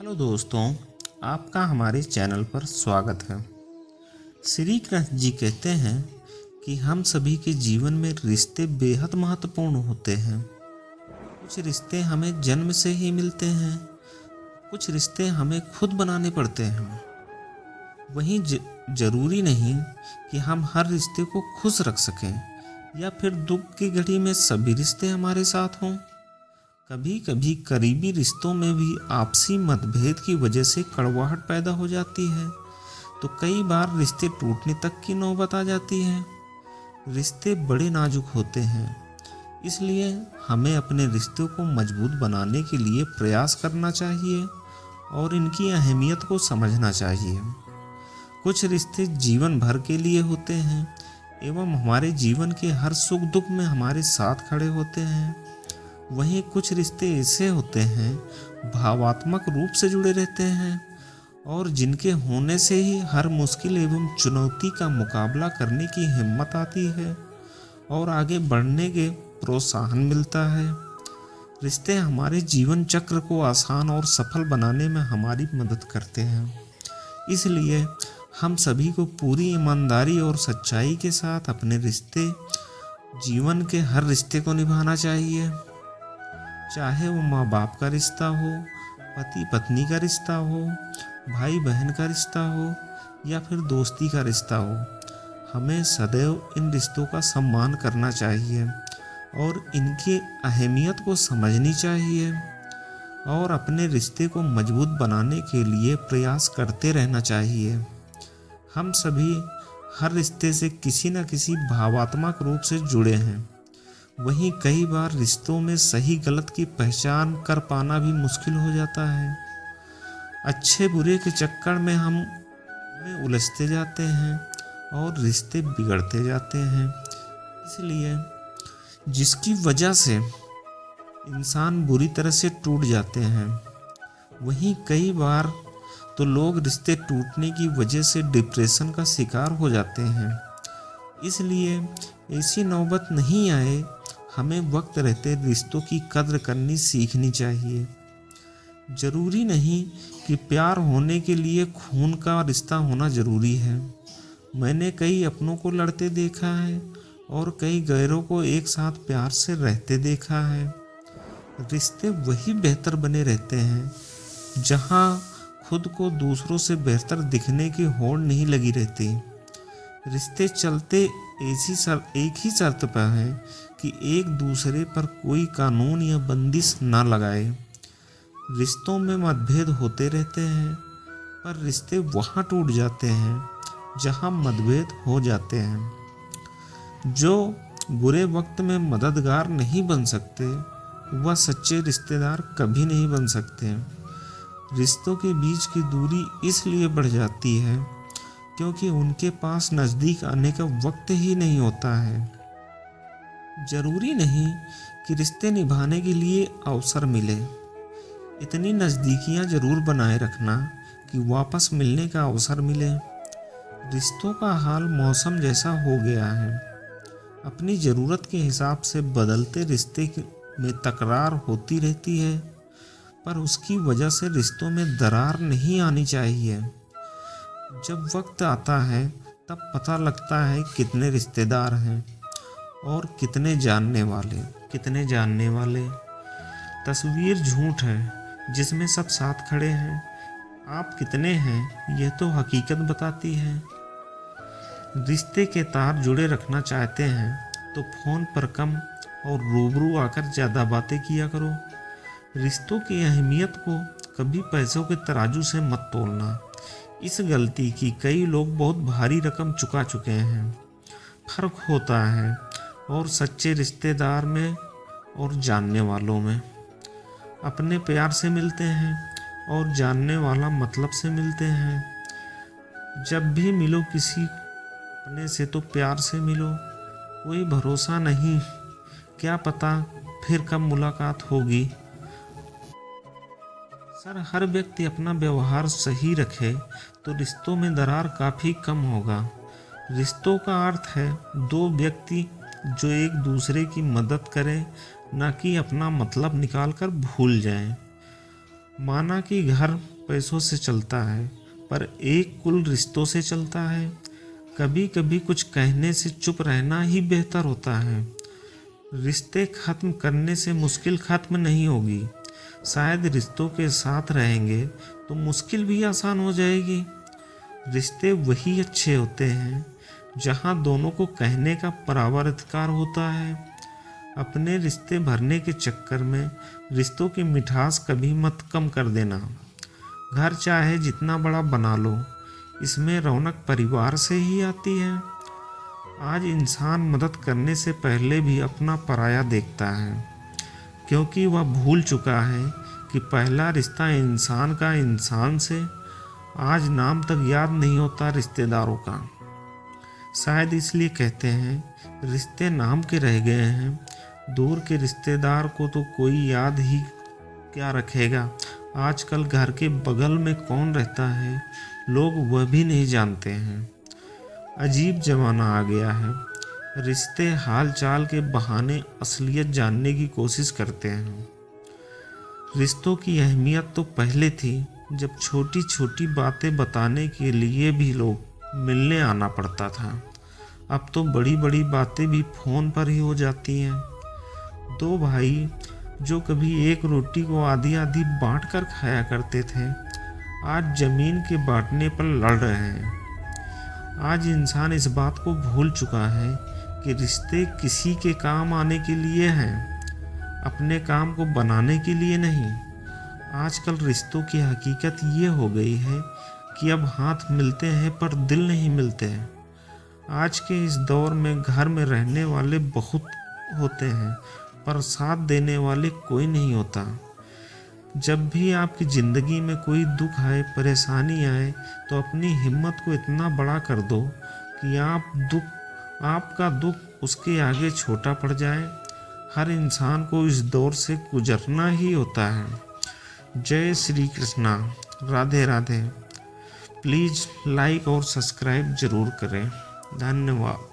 Hello दोस्तों, आपका हमारे चैनल पर स्वागत है। श्री कृष्ण जी कहते हैं कि हम सभी के जीवन में रिश्ते बेहद महत्वपूर्ण होते हैं। कुछ रिश्ते हमें जन्म से ही मिलते हैं, कुछ रिश्ते हमें खुद बनाने पड़ते हैं। वहीं जरूरी नहीं कि हम हर रिश्ते को खुश रख सकें या फिर दुख की घड़ी में सभी रिश्ते हमारे साथ हों। कभी कभी करीबी रिश्तों में भी आपसी मतभेद की वजह से कड़वाहट पैदा हो जाती है, तो कई बार रिश्ते टूटने तक की नौबत आ जाती है। रिश्ते बड़े नाजुक होते हैं, इसलिए हमें अपने रिश्तों को मजबूत बनाने के लिए प्रयास करना चाहिए और इनकी अहमियत को समझना चाहिए। कुछ रिश्ते जीवन भर के लिए होते हैं एवं हमारे जीवन के हर सुख दुख में हमारे साथ खड़े होते हैं। वहीं कुछ रिश्ते ऐसे होते हैं भावात्मक रूप से जुड़े रहते हैं और जिनके होने से ही हर मुश्किल एवं चुनौती का मुकाबला करने की हिम्मत आती है और आगे बढ़ने के प्रोत्साहन मिलता है। रिश्ते हमारे जीवन चक्र को आसान और सफल बनाने में हमारी मदद करते हैं, इसलिए हम सभी को पूरी ईमानदारी और सच्चाई के साथ अपने रिश्ते, जीवन के हर रिश्ते को निभाना चाहिए। चाहे वो माँ बाप का रिश्ता हो, पति पत्नी का रिश्ता हो, भाई बहन का रिश्ता हो या फिर दोस्ती का रिश्ता हो, हमें सदैव इन रिश्तों का सम्मान करना चाहिए और इनकी अहमियत को समझनी चाहिए और अपने रिश्ते को मजबूत बनाने के लिए प्रयास करते रहना चाहिए। हम सभी हर रिश्ते से किसी न किसी भावात्मक रूप से जुड़े हैं। वहीं कई बार रिश्तों में सही गलत की पहचान कर पाना भी मुश्किल हो जाता है। अच्छे बुरे के चक्कर में हम उलझते जाते हैं और रिश्ते बिगड़ते जाते हैं, इसलिए जिसकी वजह से इंसान बुरी तरह से टूट जाते हैं। वहीं कई बार तो लोग रिश्ते टूटने की वजह से डिप्रेशन का शिकार हो जाते हैं। इसलिए ऐसी नौबत नहीं आए, हमें वक्त रहते रिश्तों की कद्र करनी सीखनी चाहिए। जरूरी नहीं कि प्यार होने के लिए खून का रिश्ता होना जरूरी है। मैंने कई अपनों को लड़ते देखा है और कई गैरों को एक साथ प्यार से रहते देखा है। रिश्ते वही बेहतर बने रहते हैं जहां खुद को दूसरों से बेहतर दिखने की होड़ नहीं लगी रहती। रिश्ते चलते एक ही शर्त पर है कि एक दूसरे पर कोई कानून या बंदिश ना लगाए। रिश्तों में मतभेद होते रहते हैं, पर रिश्ते वहाँ टूट जाते हैं जहाँ मतभेद हो जाते हैं। जो बुरे वक्त में मददगार नहीं बन सकते, वह सच्चे रिश्तेदार कभी नहीं बन सकते। रिश्तों के बीच की दूरी इसलिए बढ़ जाती है क्योंकि उनके पास नज़दीक आने का वक्त ही नहीं होता है। जरूरी नहीं कि रिश्ते निभाने के लिए अवसर मिले, इतनी नज़दीकियां जरूर बनाए रखना कि वापस मिलने का अवसर मिले। रिश्तों का हाल मौसम जैसा हो गया है, अपनी ज़रूरत के हिसाब से बदलते रिश्ते में तकरार होती रहती है, पर उसकी वजह से रिश्तों में दरार नहीं आनी चाहिए। जब वक्त आता है तब पता लगता है कितने रिश्तेदार हैं और कितने जानने वाले। तस्वीर झूठ है जिसमें सब साथ खड़े हैं। आप कितने हैं यह तो हकीकत बताती है। रिश्ते के तार जुड़े रखना चाहते हैं तो फोन पर कम और रूबरू आकर ज़्यादा बातें किया करो। रिश्तों की अहमियत को कभी पैसों के तराजू से मत तोलना। इस गलती की कई लोग बहुत भारी रकम चुका चुके हैं। फर्क होता है और सच्चे रिश्तेदार में और जानने वालों में। अपने प्यार से मिलते हैं और जानने वाला मतलब से मिलते हैं। जब भी मिलो किसी अपने से तो प्यार से मिलो। कोई भरोसा नहीं, क्या पता फिर कब मुलाकात होगी। हर व्यक्ति अपना व्यवहार सही रखे तो रिश्तों में दरार काफ़ी कम होगा। रिश्तों का अर्थ है दो व्यक्ति जो एक दूसरे की मदद करें, न कि अपना मतलब निकालकर भूल जाएं। माना कि घर पैसों से चलता है, पर एक कुल रिश्तों से चलता है। कभी कभी कुछ कहने से चुप रहना ही बेहतर होता है। रिश्ते खत्म करने से मुश्किल खत्म नहीं होगी, शायद रिश्तों के साथ रहेंगे तो मुश्किल भी आसान हो जाएगी। रिश्ते वही अच्छे होते हैं जहां दोनों को कहने का बराबर अधिकार होता है। अपने रिश्ते भरने के चक्कर में रिश्तों की मिठास कभी मत कम कर देना। घर चाहे जितना बड़ा बना लो, इसमें रौनक परिवार से ही आती है। आज इंसान मदद करने से पहले भी अपना पराया देखता है, क्योंकि वह भूल चुका है कि पहला रिश्ता इंसान का इंसान से। आज नाम तक याद नहीं होता रिश्तेदारों का। शायद इसलिए कहते हैं रिश्ते नाम के रह गए हैं। दूर के रिश्तेदार को तो कोई याद ही क्या रखेगा। आजकल घर के बगल में कौन रहता है, लोग वह भी नहीं जानते हैं। अजीब जमाना आ गया है। रिश्ते हाल चाल के बहाने असलियत जानने की कोशिश करते हैं। रिश्तों की अहमियत तो पहले थी, जब छोटी छोटी बातें बताने के लिए भी लोग मिलने आना पड़ता था। अब तो बड़ी बड़ी बातें भी फ़ोन पर ही हो जाती हैं। दो भाई जो कभी एक रोटी को आधी आधी बांट कर खाया करते थे, आज ज़मीन के बांटने पर लड़ रहे हैं। आज इंसान इस बात को भूल चुका है कि रिश्ते किसी के काम आने के लिए हैं, अपने काम को बनाने के लिए नहीं। आजकल रिश्तों की हकीकत ये हो गई है कि अब हाथ मिलते हैं पर दिल नहीं मिलते हैं। आज के इस दौर में घर में रहने वाले बहुत होते हैं, पर साथ देने वाले कोई नहीं होता। जब भी आपकी ज़िंदगी में कोई दुख आए, परेशानी आए, तो अपनी हिम्मत को इतना बड़ा कर दो कि आपका दुख उसके आगे छोटा पड़ जाए। हर इंसान को इस दौर से गुजरना ही होता है। जय श्री कृष्णा, राधे राधे। प्लीज़ लाइक और सब्सक्राइब ज़रूर करें। धन्यवाद।